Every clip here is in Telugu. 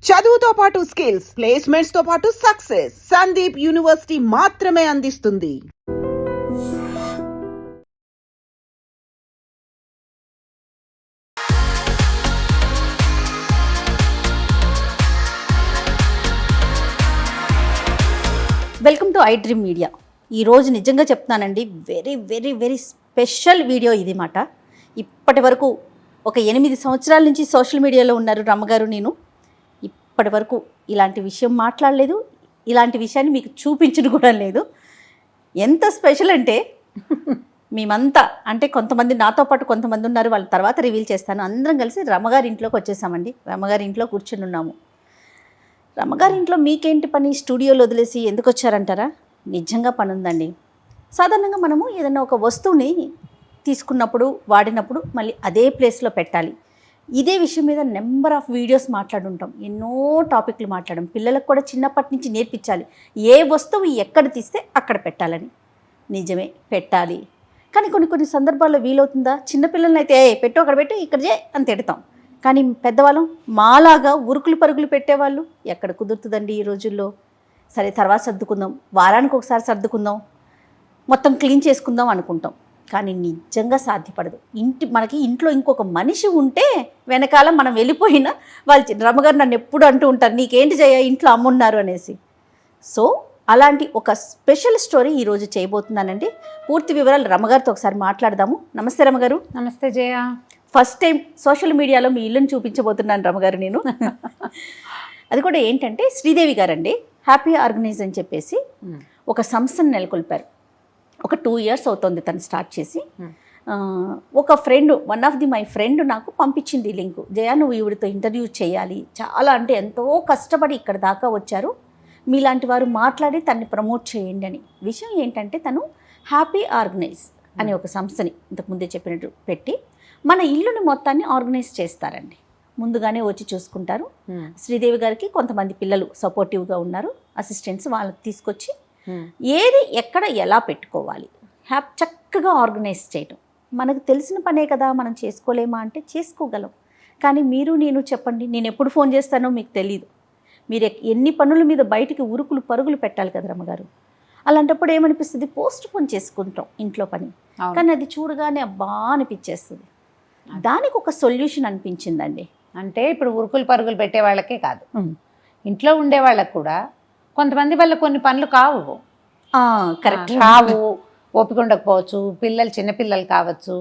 చదువుతో పాటు స్కిల్స్, ప్లేస్మెంట్స్ తో పాటు సక్సెస్ సందీప్ యూనివర్సిటీ మాత్రమే అందిస్తుంది. Welcome to I dream media. ఈరోజు నిజంగా చెప్తున్నానండి, very very very special video ఇది మాట. ఇప్పటి వరకు ఒక 8 సంవత్సరాల నుంచి సోషల్ మీడియాలో ఉన్నారు రమ్మగారు. నేను ఇప్పటి వరకు ఇలాంటి విషయం మాట్లాడలేదు, ఇలాంటి విషయాన్ని మీకు చూపించడం కూడా లేదు. ఎంత స్పెషల్ అంటే మేమంతా అంటే కొంతమంది నాతో పాటు కొంతమంది ఉన్నారు, వాళ్ళ తర్వాత రివీల్ చేస్తాను. అందరం కలిసి రమ్మగారి ఇంట్లోకి వచ్చేసామండి. రమ్మగారి ఇంట్లో కూర్చుని ఉన్నాము. రమ్మగారి ఇంట్లో మీకేంటి పని, స్టూడియోలో వదిలేసి ఎందుకు వచ్చారంటారా? నిజంగా పని ఉందండి. సాధారణంగా మనము ఏదైనా ఒక వస్తువుని తీసుకున్నప్పుడు వాడినప్పుడు మళ్ళీ అదే ప్లేస్లో పెట్టాలి. ఇదే విషయం మీద నెంబర్ ఆఫ్ వీడియోస్ మాట్లాడుంటాం, ఎన్నో టాపిక్లు మాట్లాడడం. పిల్లలకు కూడా చిన్నప్పటి నుంచి నేర్పించాలి, ఏ వస్తువు ఎక్కడ తీస్తే అక్కడ పెట్టాలని. నిజమే, పెట్టాలి. కానీ కొన్ని సందర్భాల్లో వీలవుతుందా? చిన్నపిల్లలని అయితే పెట్టు అక్కడ పెట్టి ఇక్కడ చే అని తిడతాం. కానీ పెద్దవాళ్ళం మాలాగా ఉరుకులు పరుగులు పెట్టేవాళ్ళు ఎక్కడ కుదురుతుందండి ఈ రోజుల్లో. సరే తర్వాత సర్దుకుందాం, వారానికి ఒకసారి సర్దుకుందాం, మొత్తం క్లీన్ చేసుకుందాం అనుకుంటాం. కానీ నిజంగా సాధ్యపడదు. మనకి ఇంట్లో ఇంకొక మనిషి ఉంటే వెనకాల మనం వెళ్ళిపోయినా వాళ్ళు రమ్మగారు నన్ను ఎప్పుడు అంటూ ఉంటారు, నీకేంటి జయ ఇంట్లో అమ్మున్నారు అనేసి. సో అలాంటి ఒక స్పెషల్ స్టోరీ ఈరోజు చేయబోతున్నానండి. పూర్తి వివరాలు రమ్మగారితో ఒకసారి మాట్లాడదాము. నమస్తే రమ్మగారు. నమస్తే జయ. ఫస్ట్ టైం సోషల్ మీడియాలో మీ ఇల్లుని చూపించబోతున్నాను రమ్మగారు నేను. అది కూడా ఏంటంటే శ్రీదేవి గారండి హ్యాపీ ఆర్గనైజ్ అని చెప్పేసి ఒక సంస్థను నెలకొల్పారు. ఒక 2 years అవుతుంది తను స్టార్ట్ చేసి. ఒక ఫ్రెండ్, మై ఫ్రెండ్ నాకు పంపించింది ఈ లింకు. జయ నువ్వు ఈవిడితో ఇంటర్వ్యూ చేయాలి, చాలా అంటే ఎంతో కష్టపడి ఇక్కడ దాకా వచ్చారు, మీలాంటి వారు మాట్లాడి తన్ని ప్రమోట్ చేయండి అని. విషయం ఏంటంటే తను హ్యాపీ ఆర్గనైజ్ అనే ఒక సంస్థని ఇంతకుముందే చెప్పినట్టు పెట్టి మన ఇల్లుని మొత్తాన్ని ఆర్గనైజ్ చేస్తారండి. ముందుగానే వచ్చి చూసుకుంటారు. శ్రీదేవి గారికి కొంతమంది పిల్లలు సపోర్టివ్గా ఉన్నారు, అసిస్టెంట్స్, వాళ్ళకి తీసుకొచ్చి ఏది ఎక్కడ ఎలా పెట్టుకోవాలి చక్కగా ఆర్గనైజ్ చేయటం. మనకు తెలిసిన పనే కదా, మనం చేసుకోలేమా అంటే చేసుకోగలం. కానీ మీరు నేను చెప్పండి, నేను ఎప్పుడు ఫోన్ చేస్తానో మీకు తెలీదు. మీరు ఎన్ని పనుల మీద బయటికి ఉరుకులు పరుగులు పెట్టాలి కదా రమ్మగారు. అలాంటప్పుడు ఏమనిపిస్తుంది, పోస్ట్ పోన్ చేసుకుంటాం ఇంట్లో పని. కానీ అది చూడగానే అబ్బా అనిపించేస్తుంది. దానికి ఒక సొల్యూషన్ అనిపించిందండి. అంటే ఇప్పుడు ఉరుకులు పరుగులు పెట్టే వాళ్ళకే కాదు, ఇంట్లో ఉండే వాళ్ళకు కూడా కొంతమంది వల్ల కొన్ని పనులు కావు. కరెక్ట్, కావు, ఓపిక ఉండకపోవచ్చు, చిన్నపిల్లలు కావచ్చు,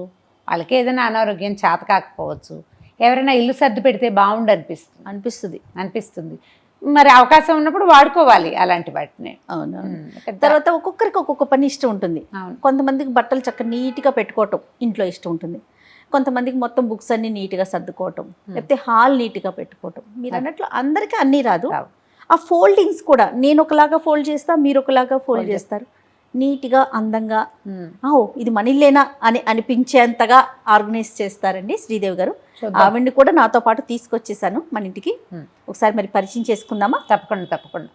వాళ్ళకి ఏదైనా అనారోగ్యం చేత కాకపోవచ్చు, ఎవరైనా ఇల్లు సర్ది పెడితే బాగుండు అనిపిస్తుంది. మరి అవకాశం ఉన్నప్పుడు వాడుకోవాలి అలాంటి వాటిని. అవును. తర్వాత ఒక్కొక్కరికి ఒక్కొక్క పని ఇష్టం ఉంటుంది. కొంతమందికి బట్టలు చక్కగా నీట్గా పెట్టుకోవటం ఇంట్లో ఇష్టం ఉంటుంది. కొంతమందికి మొత్తం బుక్స్ అన్ని నీట్గా సర్దుకోవటం, లేకపోతే హాల్ నీట్గా పెట్టుకోవటం. మీరు అన్నట్లు అందరికీ అన్నీ రాదు. ఆ ఫోల్డింగ్స్ కూడా నేను ఒకలాగా ఫోల్డ్ చేస్తా, మీరు ఒకలాగా ఫోల్డ్ చేస్తారు. నీట్గా అందంగా ఇది మన ఇల్లేనా అని అనిపించేంతగా ఆర్గనైజ్ చేస్తారండి శ్రీదేవి గారు. ఆవిడ్ని కూడా నాతో పాటు తీసుకొచ్చేసాను మన ఇంటికి. ఒకసారి మరి పరిచయం చేసుకుందామా? తప్పకుండా.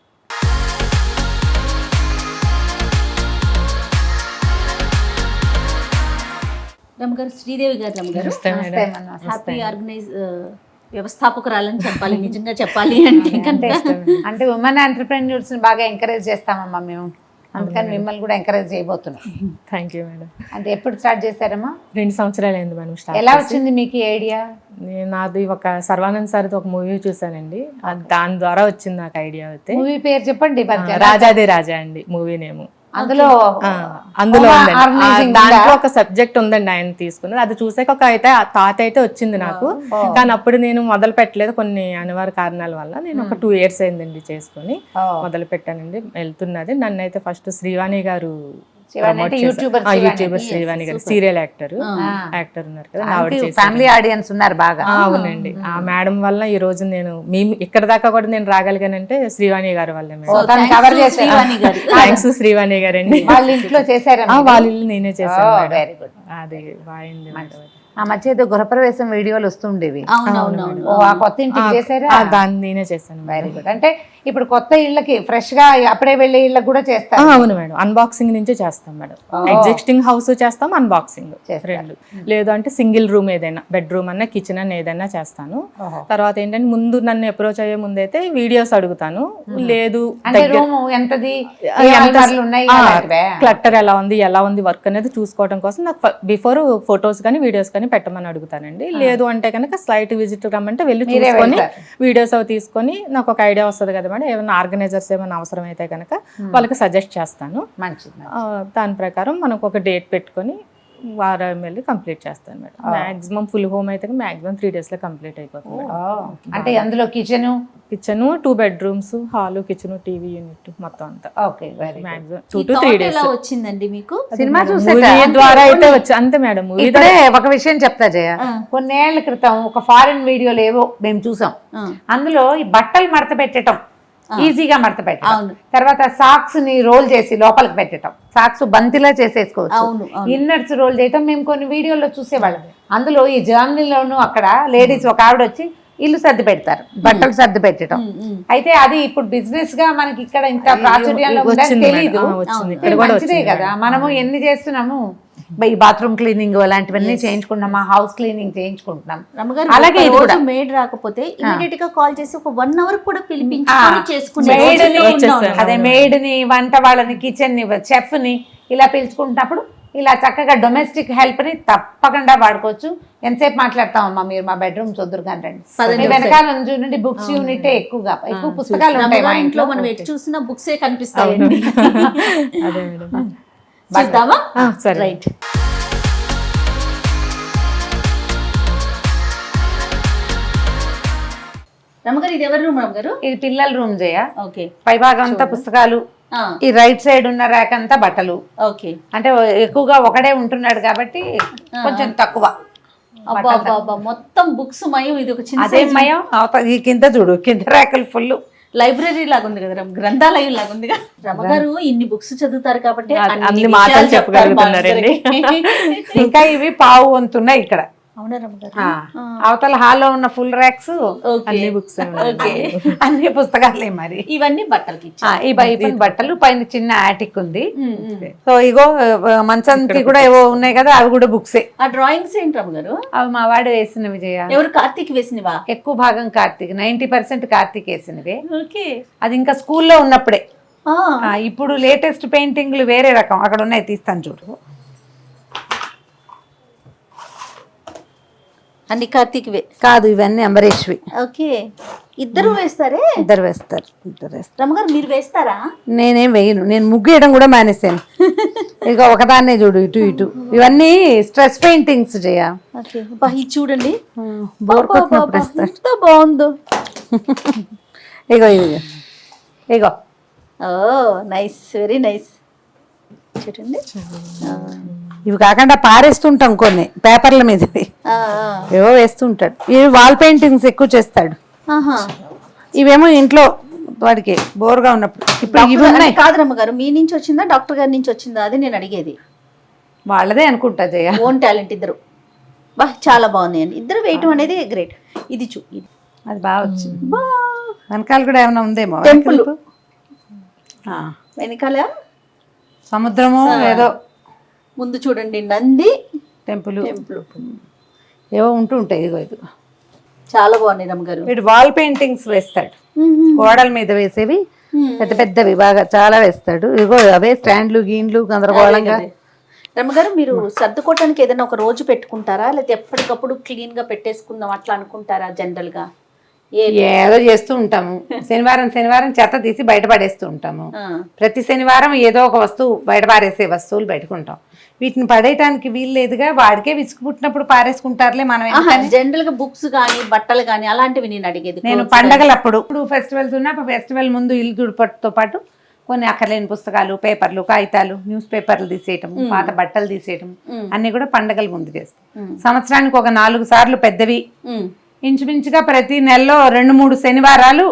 రమ్మగారు, శ్రీదేవి గారు. రమ్మగారు హ్యాపీ ఆర్గనైజ్ వ్యవస్థాపకురాలని చెప్పాలి, నిజంగా చెప్పాలి అంటే ఉమెన్ ఎంటర్‌ప్రెన్యూర్స్ ని బాగా ఎంకరేజ్ చేస్తామమ్మా మేము, అందుకని మిమ్మల్ని కూడా ఎంకరేజ్ చేయబోతున్నాం. Thank you madam. అంటే ఎప్పుడు స్టార్ట్ చేశారమ్మా? 2 సంవత్సరాలు అయింది మేడం స్టార్ట్. ఎలా వచ్చింది మీకు ఈ ఐడియా? నాది ఒక సర్వానంద్ సార్ది ఒక మూవీ చూసానండి, దాని ద్వారా వచ్చింది నాకు ఐడియా. అయితే మూవీ పేరు చెప్పండి. రాజాది రాజా అండి మూవీ నేమ్. అందులో దాంట్లో ఒక సబ్జెక్ట్ ఉందండి, ఆయన తీసుకున్నది. అది చూసాక ఒక థాట్ అయితే వచ్చింది నాకు. కానీ అప్పుడు నేను మొదలు పెట్టలేదు, కొన్ని అనివార్య కారణాల వల్ల. నేను ఒక 2 years అయిందండి చేసుకుని మొదలు పెట్టానండి. వెళ్తున్నది. నన్ను అయితే ఫస్ట్ శ్రీవాణి గారు, యూట్యూబర్ శ్రీవాణి గారు, సీరియల్ యాక్టర్ ఉన్నారు కదా, ఫ్యామిలీ ఆడియన్స్ ఉన్నారు బాగా. అవునండి. ఆ మేడం వల్ల ఈ రోజు మేము ఇక్కడ దాకా కూడా నేను రాగలిగానంటే శ్రీవాణి గారి వల్ల. థ్యాంక్స్ శ్రీవాణి గారు అండి. వాళ్ళ ఇంట్లో చేశారు? వాళ్ళ ఇల్లు నేనే చేశాను. అది బాగుంది. ఆ మధ్య ఏదో గృహప్రవేశం వీడియోలు వస్తుండేవి. అవునవునవును. ఓ ఆ కొత్త ఇంటికి చేశారా? దాన్ని నేనే చేశాను. Very good. అంటే ఇప్పుడు కొత్త ఇళ్ళకి ఫ్రెష్ గా అప్పుడే వెళ్ళే ఇళ్ళకి కూడా చేస్తారు. అవును మేడం, అన్బాక్సింగ్ నుంచే చేస్తాం మేడం. ఎగ్జిస్టింగ్ హౌస్ చేస్తాం, అన్బాక్సింగ్ రెండు. లేదు అంటే సింగిల్ రూమ్ ఏదైనా, బెడ్రూమ్ అన్న కిచెన్ అన్న ఏదైనా చేస్తాను. తర్వాత ఏంటంటే ముందు నన్ను అప్రోచ్ అయ్యే ముందు అయితే వీడియోస్ అడుగుతాను. లేదు రూమ్ ఎంతది, క్లట్టర్ ఎలా ఉంది వర్క్ అనేది చూసుకోవడం కోసం నాకు బిఫోర్ ఫొటోస్ కానీ వీడియోస్ కానీ పెట్టమని అడుగుతానండి. లేదు అంటే కనుక స్లైట్ విజిట్ రమ్మంటే వెళ్ళి చూసుకొని వీడియోస్ అవి తీసుకొని నాకు ఒక ఐడియా వస్తుంది కదా మేడం. ఏమైనా ఆర్గనైజర్స్ ఏమైనా అవసరం అయితే కనుక వాళ్ళకి సజెస్ట్ చేస్తాను. దాని ప్రకారం మనకు ఒక డేట్ పెట్టుకొని వారం వెళ్ళి కంప్లీట్ చేస్తాను మేడం. మాక్సిమం ఫుల్ హోమ్ అయితే మాక్సిమం 3 days లో కంప్లీట్ అయిపోతుంది. అంటే అందులో kitchen 2 bedrooms, hall, kitchen, TV unit మొత్తం అంతా. Okay, very maximum 2 to 3 days. ఎలా వచ్చిందండి మీకు? సినిమా మూవీ ద్వారా అయితే వచ్చి అంతే మేడం. మూవీ ఒక విషయం చెప్తా జయ, కొన్నేళ్ల క్రితం ఒక ఫారిన్ వీడియోలు ఏవో మేము చూసాం. అందులో ఈ బట్టలు మడత పెట్టడం, ఈజీగా మడత పెట్టడం, తర్వాత సాక్స్ ని రోల్ చేసి లోపలికి పెట్టడం, సాక్స్ బంతిలా చేసేసుకోవచ్చు, ఇన్నర్స్ రోల్ చేయటం మేము కొన్ని వీడియోలో చూసేవాళ్ళం. అందులో ఈ జర్నీలోను అక్కడ లేడీస్ ఒక ఆవిడ వచ్చి ఇల్లు సర్ది పెడతారు, బట్టలు సర్ది పెట్టడం. అయితే అది ఇప్పుడు బిజినెస్ గా మనకి ఇక్కడ ఇంత ప్రాచుర్యంలో ఉందని తెలీదు. మంచిదే కదా, మనము ఎన్ని చేస్తున్నాము. ఈ బాత్రూమ్ క్లీనింగ్ అలాంటివన్నీ చేయించుకుంటున్నాం, హౌస్ క్లీనింగ్ చేయించుకుంటున్నాం. అలాగే మేడ్ రాకపోతే ఇమీడియట్ గా కాల్ చేసి ఒక 1 hour కూడా పిలిపించుకొని చేసుకునే అదే మేడ్ ని, వంట వాళ్ళని, కిచెన్ ని, చెఫ్ ని ఇలా పిలుచుకుంటున్నప్పుడు ఇలా చక్కగా డొమెస్టిక్ హెల్ప్ ని తప్పకుండా వాడుకోవచ్చు. ఎంతసేపు మాట్లాడతామమ్మా మీరు మా బెడ్రూమ్ చదురు కానీ వెనకాల చూడండి బుక్స్ యూనిట్ ఎక్కువ పుస్తకాలు ఉంటాయి మా ఇంట్లో. మనం ఎటు చూసినా బుక్సే కనిపిస్తాయి. చూద్దామా? రైట్. రమ్మగారు ఇది ఎవరి రూమ్? రమ్మగారు ఇది పిల్లల రూమ్ జయ. ఓకే. పై భాగం అంతా పుస్తకాలు, ఈ రైట్ సైడ్ ఉన్న ర్యాక్ అంతా బట్టలు. ఓకే. అంటే ఎక్కువగా ఒకడే ఉంటున్నాడు కాబట్టి కొంచెం తక్కువ. మొత్తం బుక్స్ మయం. ఇది ఒక చిన్న అదే మయం. ఈ కింద చూడు, కింద ర్యాకులు ఫుల్ లైబ్రరీ లాగా ఉంది కదా, గ్రంథాలయం లాగా ఉంది కదా. రమ్మగారు ఇన్ని బుక్స్ చదువుతారు కాబట్టి అన్ని మాటలు చెప్పగలుగుతున్నారండి. ఇంకా ఇవి పావు వంతున్నాయి ఇక్కడ. అవునా రమ్మగారు? అవతల హాల్లో ఉన్న ఫుల్ ర్యాక్స్ అన్ని బుక్స్, అన్ని పుస్తకాలే. మరి ఇవన్నీ బట్టలకి, ఈ బయట బట్టలు, పైన చిన్న ఆటిక్ ఉంది. సో ఇగో మంచానికి కూడా ఏవో ఉన్నాయి కదా, అవి కూడా బుక్సే. ఆ డ్రాయింగ్స్ ఏంటి రమ్మగారు? అవి మా వాడు వేసిన విజయ. ఎవరు? కార్తీక్ వేసినవా? ఎక్కువ భాగం కార్తీక్, 90% కార్తీక్ వేసినవే. ఓకే. అది ఇంకా స్కూల్లో ఉన్నప్పుడే. ఇప్పుడు లేటెస్ట్ పెయింటింగ్లు వేరే రకం అక్కడ ఉన్నాయి, తీస్తాను చూడు. అన్ని కార్తీక్వే కాదు, ఇవన్నీ అంబరీష్వి. ఓకే. ఇద్దరు వేస్తారే? ఇద్దరు వేస్తారు. రమ్మగారు మీరు వేస్తారా? నేనేం వేయను, నేను ముగ్గు వేయడం కూడా మానేసాను. ఇక ఒకదాన్నే చూడు, ఇటు ఇటు. ఇవన్నీ స్ట్రెస్ పెయింటింగ్స్ జయ. ఇది చూడండి, ఎంత బాగుందో. ఇగో ఇగో ఇగో. ఓ నైస్, వెరీ నైస్. చూడండి, ఇవి కాకుండా పారేస్తుంటాం కొన్ని పేపర్ల మీద, ఏవో వేస్తుంటాడు. ఇవి వాల్ పెయింటింగ్స్ ఎక్కువ చేస్తాడు. ఇవేమో ఇంట్లో వాడికి బోర్గా ఉన్నప్పుడు. ఇప్పుడు ఇవి ఉన్నాయి. కాదు రమ్మగారు, మీ నుంచి వచ్చిందా డాక్టర్ గారి నుంచి వచ్చిందా? అది నేను అడిగేది. వాళ్ళదే అనుకుంటా జయ. ఓన్ టాలెంట్ ఇద్దరు. బా చాలా బాగుంది అండి, ఇద్దరు వేయటం అనేది గ్రేట్. ఇది అది బాగా వచ్చింది. వెనకాల కూడా ఏమైనా ఉందేమో, టెంపుల్ వెనకాల సముద్రము ఏదో. ముందు చూడండి నంది, టెంపుల్ ఏవో ఉంటూ ఉంటాయి. ఇదిగో ఇదిగో చాలా బాగున్నాయి రమ్మగారు. వీడు వాల్ పెయింటింగ్స్ వేస్తాడు, గోడల మీద వేసేవి పెద్ద పెద్దవి బాగా చాలా వేస్తాడు. ఇదిగో అవే స్టాండ్లు, గీన్లు గందరగోళంగా. రమ్మగారు మీరు సర్దుకోవటానికి ఏదైనా ఒక రోజు పెట్టుకుంటారా, లేకపోతే ఎప్పటికప్పుడు క్లీన్ గా పెట్టేసుకుందాం అట్లా అనుకుంటారా? జనరల్ గా ఏదో చేస్తూ ఉంటాము. శనివారం చెత్త తీసి బయట పడేస్తూ ఉంటాము. ప్రతి శనివారం ఏదో ఒక వస్తువు బయట పారేసే వస్తువులు పెట్టుకుంటాం. వీటిని పడేయటానికి వీలు లేదుగా, వాడికే విసుగు పుట్టినప్పుడు పారేసుకుంటారులే. మనం జనరల్ గా బుక్స్ కానీ బట్టలు కానీ అలాంటివి నేను అడిగేది. నేను పండగలప్పుడు, ఇప్పుడు ఫెస్టివల్స్ ఉన్నా ఫెస్టివల్ ముందు ఇల్లు తుడిపట్టుతో పాటు కొన్ని అక్కర్లేని పుస్తకాలు, పేపర్లు, కాగితాలు, న్యూస్ పేపర్లు తీసేయటం, పాత బట్టలు తీసేయటం అన్ని కూడా పండగల ముందు చేస్తాం. సంవత్సరానికి ఒక 4 సార్లు పెద్దవి, ఇంచుమించుగా ప్రతి నెలలో 2-3 శనివారాలు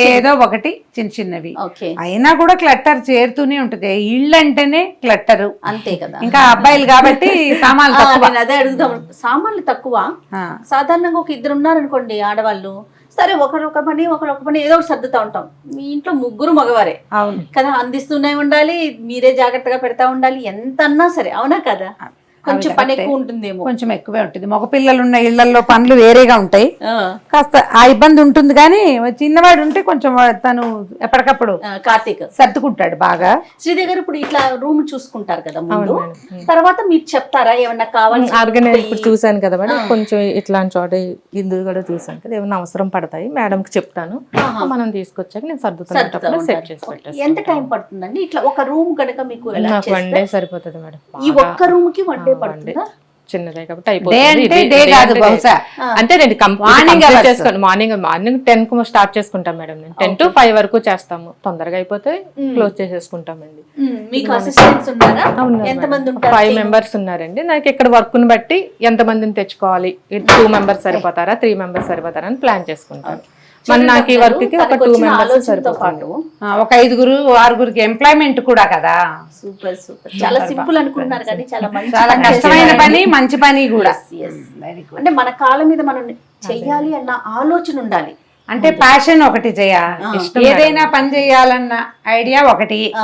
ఏదో ఒకటి చిన్న చిన్నవి. ఓకే, అయినా కూడా క్లట్టర్ చేరుతూనే ఉంటుంది. ఇళ్ళు అంటేనే క్లట్టరు. అంతే కదా. ఇంకా అబ్బాయిలు కాబట్టి సామాన్లు తక్కువ. నేను అదే అడుగుదాం, సామాన్లు తక్కువ. ఆ, సాధారణంగా ఒక ఇద్దరు ఉన్నారనుకోండి ఆడవాళ్ళు, సరే ఒకరు ఒక పని ఒకరు ఒక పని ఏదో ఒకటి సర్దుతా ఉంటాం. మీ ఇంట్లో ముగ్గురు మగవారే అవును కదా, అందిస్తూనే ఉండాలి, మీరే జాగ్రత్తగా పెడతా ఉండాలి, ఎంత అన్నా సరే. అవునా కదా, కొంచెం పని ఎక్కువ ఉంటుందేమో. కొంచెం ఎక్కువే ఉంటుంది. మగ పిల్లలు ఉన్న ఇళ్లలో పనులు వేరేగా ఉంటాయి, ఆ, కాస్త ఆ ఇబ్బంది ఉంటుంది. కానీ చిన్నవాడు ఉంటే కొంచెం తను ఎప్పటికప్పుడు కార్తీక్ సర్దుకుంటాడు బాగా. శ్రీదేవి గారు ఇప్పుడు ఇట్లా రూమ్ చూసుకుంటారు కదా ముందు, అవును మేడం. తర్వాత మీరు చెప్తారా ఏమన్నా కావాలి? ఆర్గనైజ్ ఇప్పుడు చూసాను కదా మేడం, కొంచెం ఇట్లాంటి చోట ఇందు కూడా చూసాను కదా, ఏమన్నా అవసరం పడతాయి మేడంకి చెప్తాను, మనం తీసుకొచ్చాక నేను సర్దుతున్నప్పుడు సెట్ చేసి పెట్టేస్తాను. ఎంత టైం పడుతుందండి ఇట్లా ఒక రూమ్ కనుక మీకు ఎలా నాకు 1 డే సరిపోతుంది మేడం. ఈ ఒక్క రూమ్ కి 1 డే పడుతుందా? చిన్నదే కాబట్టి డే అంటే డే కాదు బహుశా. అంటే నేను మార్నింగ్ చేసుకోండి, మార్నింగ్ 10 కు స్టార్ట్ చేసుకుంటాం మేడం. నేను 10 to 5 వరకు చేస్తాము. తొందరగా అయిపోతే క్లోజ్ చేసేసుకుంటామండి. మీకు అసిస్టెంట్స్ ఉన్నారా? ఎంత మంది ఉంటారు? 5 మెంబర్స్ ఉన్నారండి. నాకు ఇక్కడ వర్క్ ని బట్టి ఎంత మందిని తెచ్చుకోవాలి, 2 మెంబర్స్ సరిపోతారా 3 మెంబర్స్ సరిపోతారా అని ప్లాన్ చేసుకుంటాను. మన నాకు ఈ వర్క్ కి ఒక 2 మెంబర్స్ సరిపోతారు. ఒక 5-6 ఎంప్లాయ్మెంట్ కూడా కదా. సూపర్ సూపర్, చాలా సింపుల్ అనుకుంటున్నారు కానీ చాలా మంచి చాలా పని కష్టమైన చేశారు. పని, మంచి పని కూడా. Yes. అంటే మన కాళ్ళ మీద మనం చెయ్యాలి అన్న ఆలోచన ఉండాలి. అంటే ప్యాషన్ ఒకటి ఏదైనా పని చేయాలన్న ఐడియా ఒకటి, ఆ,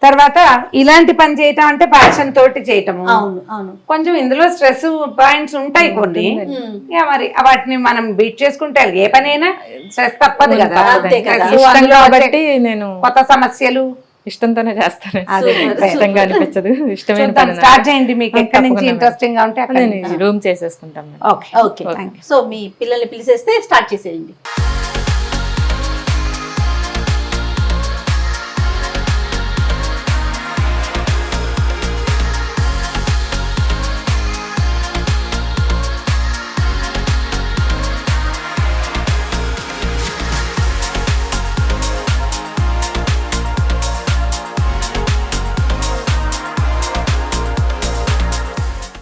తర్వాత ఇలాంటి పని చేయటం అంటే ప్యాషన్ తోటి చేయటము. అవును అవును. కొంచెం ఇందులో స్ట్రెస్ పాయింట్స్ ఉంటాయి కొన్ని, ఇక మరి వాటిని మనం బీట్ చేసుకుంటే ఏ పనైనా స్ట్రెస్ తప్పదు కదా. అంతే కదా. Stress, ఇష్టం అందులో కాబట్టి నేను కొత్త సమస్యలు. ఇష్టంతోనే చేస్తాను, అదే. ఇష్టంగా అనిపించదు. ఇష్టమైన పని స్టార్ట్ చేయండి, మీకు ఎక్కడి నుంచి ఇంట్రెస్టింగ్ గా ఉంటే అక్కడ. నేను రూమ్ చేసేసుకుంటాం. ఓకే ఓకే, సో మీ పిల్లల్ని పిలిచేస్తే స్టార్ట్ చేసేయండి.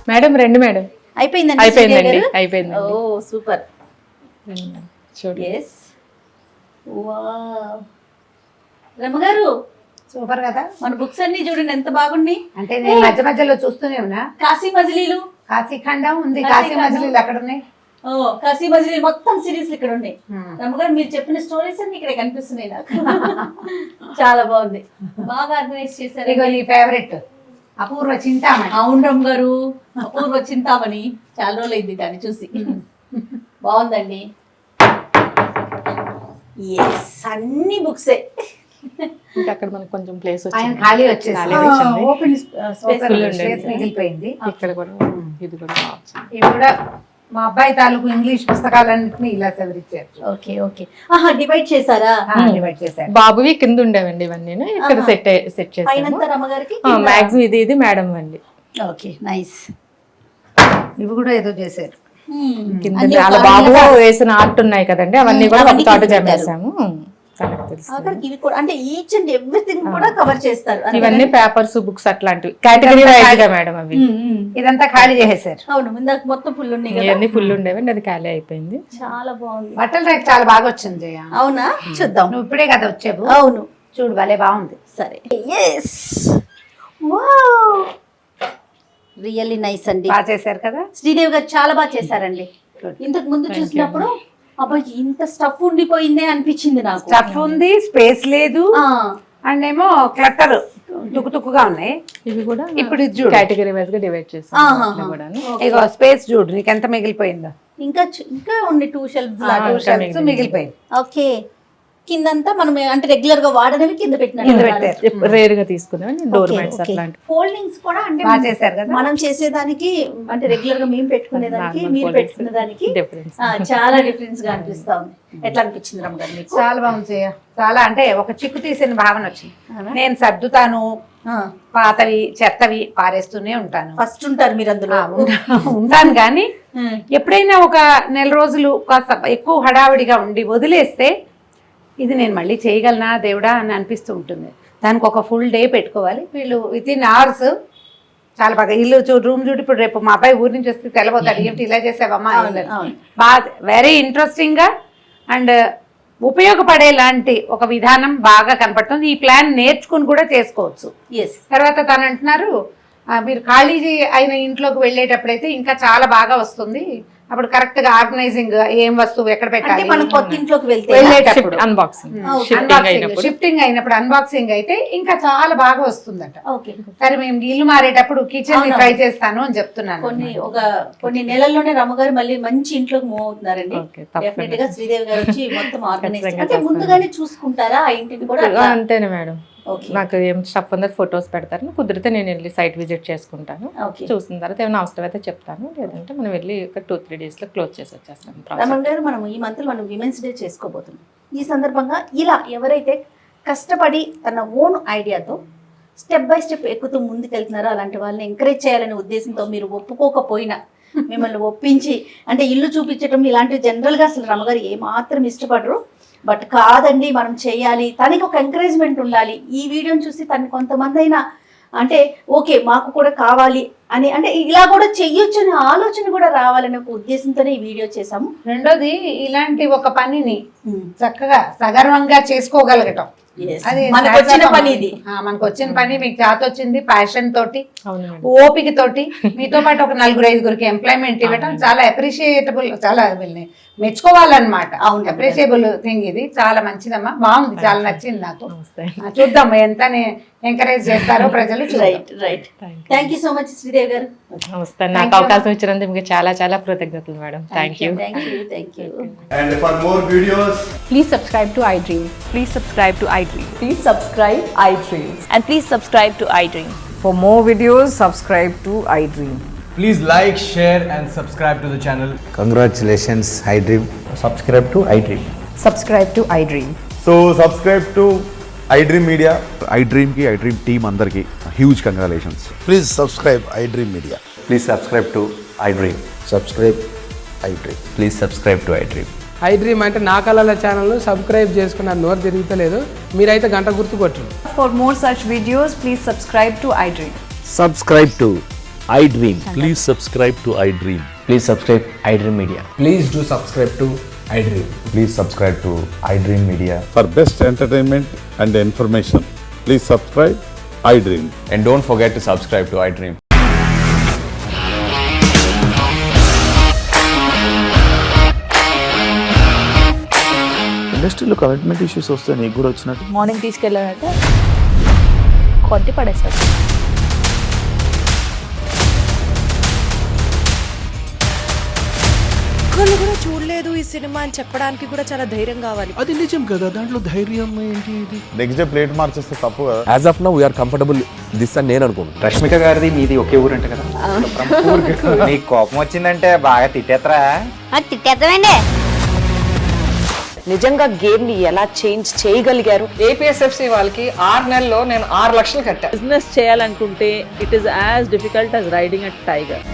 మేడం రండి మేడం. అయిపోయిందండి? అయిపోయిందండి, అయిపోయిందండి. Oh super. చూడండి. Yes, wow. రమ్మగారు సూపర్ కదా. మన బుక్స్ అన్ని చూడండి ఎంత బాగున్నాయి. అంటే నేను మధ్య మధ్యలో చూస్తూనే ఉన్నా. కాశీ మజిలీలు, కాశీఖండం ఉంది, కాశీ కాశీ మజిలీలు అక్కడ ఉన్నాయి. ఓ కాశీ మజిలీ మొత్తం సిరీస్ ఇక్కడ ఉన్నాయి. రమ్మగారు మీరు చెప్పిన స్టోరీస్ అన్ని ఇక్కడ కనిపిస్తున్నాయి నాకు. చాలా బాగుంది, బాగా ఆర్గనైజ్ చేశారు. ఇగో నీ ఫేవరెట్ అపూర్వ చింతామణి. అవును రమ్మగారు, అపూర్వ చింతామణి, చాలా రోజులు అయింది దాన్ని చూసి. బాగుందండి. ఎస్, అన్ని బుక్సే. ఇంకా అక్కడ మనకు కొంచెం ప్లేస్ ఆయన వచ్చింది, ఖాళీ వచ్చేసి ఓపెన్ full ఉండేది. స్పేస్ మిగిలిపోయింది. ఇక్కడ కూడా ఇది కూడా బాగుంది. ఇవి కూడా మా అబ్బాయి తాలూకు ఇంగ్లీష్ పుస్తకాలన్నింటినీ ఇలా సవరించారు. ఓకే ఓకే, ఆహా డివైడ్ చేశారా? డివైడ్ చేశారు. బాబువి కింద ఉండేవండి ఇవన్నీ, ఇక్కడ సెట్ చేసాము. పైనంతా రమ్మగారికి, మ్యాక్సిమం ఇది మేడం అండి. Okay nice. ఇవి కూడా ఏదో చేశారు. కింద వాళ్ళ బాబు వేసిన ఆర్ట్ ఉన్నాయి కదండి, అవన్నీ కూడా ఒక చోట జమేసాము. తనకు తెలుసు. ఇవి కూడా అంటే ఈచ్ అండ్ ఎవ్రీథింగ్ కూడా కవర్ చేస్తారు. ఇవన్నీ పేపర్స్ బుక్స్ అట్లాంటివి కేటగిరీ వైజ్ గా మేడం అవి. ఇదంతా ఖాళీ చేసేసారు. అవును, ఇందాక మొత్తం ఫుల్ ఉన్నాయి కదా. ఇవన్నీ ఫుల్ ఉండేవండి, అది ఖాళీ అయిపోయింది. చాలా బాగుంది. బట్టల రేట్ చాలా బాగా వచ్చింది జయ. అవునా, చూద్దాం. నువ్వు ఇప్పుడే కదా వచ్చావు. అవును, చూడు భలే బాగుంది. సరే. ఎస్, వావ్, రియల్లీ నైస్ అండి. బాగా చేశారు కదా. శ్రీదేవి గారు చాలా బాగా చేశారండి. ఇంతకు ముందు చూసినప్పుడు అబ్బాయి ఇంత స్టఫ్ ఉండిపోయిందే అనిపించింది నాకు. స్టఫ్ ఉంది, స్పేస్ లేదు, ఆ, అండ్ ఏమో క్లట్టర్ తుక్కుగా ఉన్నాయి. ఇవి కూడా ఇప్పుడు ఇది చూడు, కేటగిరీ వైజ్ గా డివైడ్ చేస్తాం. ఇగో స్పేస్ చూడు, నీకు ఎంత మిగిలిపోయిందో. ఇంకా ఉండి 2 షెల్ఫ్స్ మిగిలిపోయింది. ఓకే, కిందంతా మనం అంటే రెగ్యులర్ గా వాడనవి కింద పెట్టినట్టు రేర్ గా తీసుకున్నాం డోర్ మ్యాట్స్ అట్లాంటి. ఫోల్డింగ్స్ కూడా అంటే బాగా చేశారు కదా. మనం చేసేదానికి అంటే రెగ్యులర్ గా మేము పెట్టుకునేదానికి మీరు పెట్టుకునే దానికి డిఫరెన్స్ చాలా డిఫరెన్స్ గా అనిపిస్తా ఉంది. ఎట్లా అనిపించింది రమ్మగారు మీకు? చాలా బాగుంది జయ. చాలా అంటే ఒక చిక్కు తీసిన భావన వచ్చింది. నేను సర్దుతాను, పాతవి చెత్తవి పారేస్తూనే ఉంటాను. ఫస్ట్ ఉంటారు మీరు అందులో. ఉంటాను కానీ ఎప్పుడైనా ఒక నెల రోజులు కాస్త ఎక్కువ హడావిడిగా ఉండి వదిలేస్తే ఇది నేను మళ్ళీ చేయగలనా దేవుడా అని అనిపిస్తూ ఉంటుంది. దానికి ఒక ఫుల్ డే పెట్టుకోవాలి. వీళ్ళు వితిన్ అవర్స్ చాలా బాగా ఇల్లు రూమ్ చూడు. ఇప్పుడు రేపు మా అబ్బాయి ఊరి నుంచి వస్తే తెలబోతాడు, ఏమిటి ఇలా చేసావమ్మా. బాగా వెరీ ఇంట్రెస్టింగ్ గా అండ్ ఉపయోగపడేలాంటి ఒక విధానం బాగా కనపడుతుంది. ఈ ప్లాన్ నేర్చుకుని కూడా చేసుకోవచ్చు. ఎస్. తర్వాత తను అంటున్నారు మీరు ఖాళీ అయిన ఇంట్లోకి వెళ్ళేటప్పుడైతే ఇంకా చాలా బాగా వస్తుంది, అప్పుడు కరెక్ట్ గా ఆర్గనైజింగ్ ఏం వస్తువు ఎక్కడ అంటే పెట్టాలి మనం కొత్త ఇంట్లోకి వెళ్తే వెళ్ళేటప్పుడు షిఫ్టింగ్ అయినప్పుడు అన్బాక్సింగ్ అయితే ఇంకా చాలా బాగా వస్తుందట. ఓకే. సరే మేము ఇల్లు మారేటప్పుడు కిచెన్ ట్రై చేస్తాను అని చెప్తున్నాను. కొన్ని నెలల్లోనే రమ్మగారు మళ్ళీ మంచి ఇంట్లోకి మూవ్ అవుతున్నారండి. డెఫినెట్ గా శ్రీదేవి గారు వచ్చి మొత్తం ఆర్గనైజ్ అంటే ముందుగానే చూసుకుంటారా ఆ ఇంటిని కూడా? అంతేనే మేడం. నాకు ఏం స్టఫ్ ఉందో ఫొటోస్ పెడతారు, కుదిరితే నేను వెళ్ళి సైట్ విజిట్ చేసుకుంటాను. చూసిన తర్వాత ఏమైనా అవసరం అయితే చెప్తాను, లేదంటే మనం వెళ్ళి ఒక 2-3 days లో క్లోజ్ చేసి వచ్చేస్తాం. రమణ గారు, మనం ఈ మంత్ మనం విమెన్స్ డే చేసుకోబోతున్నాం. ఈ సందర్భంగా ఇలా ఎవరైతే కష్టపడి తన ఓన్ ఐడియాతో స్టెప్ బై స్టెప్ ఎక్కుతూ ముందుకెళ్తున్నారో అలాంటి వాళ్ళని ఎంకరేజ్ చేయాలనే ఉద్దేశంతో మీరు ఒప్పుకోకపోయినా మిమ్మల్ని ఒప్పించి అంటే ఇల్లు చూపించడం ఇలాంటివి జనరల్గా అసలు రమగారు ఏమాత్రం ఇష్టపడరు. బట్ కాదండి మనం చేయాలి, తనకి ఒక ఎంకరేజ్మెంట్ ఉండాలి. ఈ వీడియోని చూసి తనకి కొంతమంది అయినా అంటే ఓకే మాకు కూడా కావాలి అని అంటే ఇలా కూడా చెయ్యొచ్చు అనే ఆలోచన కూడా రావాలనే ఒక ఉద్దేశంతోనే ఈ వీడియో చేసాము. రెండోది ఇలాంటి ఒక పనిని చక్కగా సగర్వంగా చేసుకోగలగటం, అది మనకు వచ్చిన పని. ఇది మనకు వచ్చిన పని, మీకు చేత వచ్చింది, ప్యాషన్ తోటి ఓపిక తోటి మీతో పాటు ఒక 4-5 ఎంప్లాయ్మెంట్ ఇవ్వటం చాలా అప్రిషియేటబుల్, చాలా మెచ్చుకోవాలన్నమాట. Appreciable thing. ఇది చాలా మంచిదమ్మా, బాగుంది, చాలా నచ్చింది నాకు. చూద్దాం ఎంత ఎంకరేజ్ చేస్తారో ప్రజలు. Right. Thank you so much Sridevi గారు. నాకు అవకాశం ఇచ్చినందుకు మీకు చాలా చాలా కృతజ్ఞతలు madam. Thank you. And for more videos, please subscribe to iDream. Please subscribe to iDream. Please subscribe iDream. And please subscribe to iDream. For more videos, subscribe to iDream. please like, share and subscribe to the channel. Congratulations, iDream. Subscribe to iDream. Subscribe to iDream. So subscribe to iDream Media. iDream ki iDream team andarki huge congratulations. Please subscribe iDream Media. Please subscribe to iDream. Subscribe iDream. Please subscribe to iDream. iDream అంటే నా కళల ఛానల్ సబ్స్క్రైబ్ చేసుకున్న నోరు తిరుగుతలేదు, మీరైతే గంట గుర్తు కొట్టండి. For more such videos, please subscribe to iDream. Subscribe to iDream. Please subscribe to iDream. Please subscribe iDream Media. Please do subscribe to iDream. Please subscribe to iDream Media. For best entertainment and information, please subscribe iDream. And don't forget to subscribe to iDream. ఇండస్ట్రీలో కమిట్మెంట్ ఇష్యూస్ వస్తే నీకు కూడా వచ్చినట్టు మార్నింగ్ తీసుకెళ్ళాలంటే కొట్టి పడేస్తారు. ఒక్కళ్ళు కూడా చూడలేదు ఈ సినిమా అని చెప్పడానికి కూడా చాలా ధైర్యం కావాలి. అది నిజం కదా, దాంట్లో ధైర్యం ఏంటి? ఇది నెక్స్ట్ డే ప్లేట్ మార్చేస్తే తప్పు కదా. As of now we're comfortable this అని నేను అనుకుంటున్నాను. రష్మిక గారిది మీది ఒకే ఊరు అంట కదా. నీకు కోపం వచ్చిందంటే బాగా తిట్టేత్తరా? తిట్టేద్దామండి. నిజంగా గేమ్ ని ఎలా చేంజ్ చేయగలిగారు? ఏపీఎస్ఎఫ్సి వాళ్ళకి 6 నెలల్లో నేను 6 లక్షలు కట్టా. బిజినెస్ చేయాలనుకుంటే it is as difficult as riding a tiger.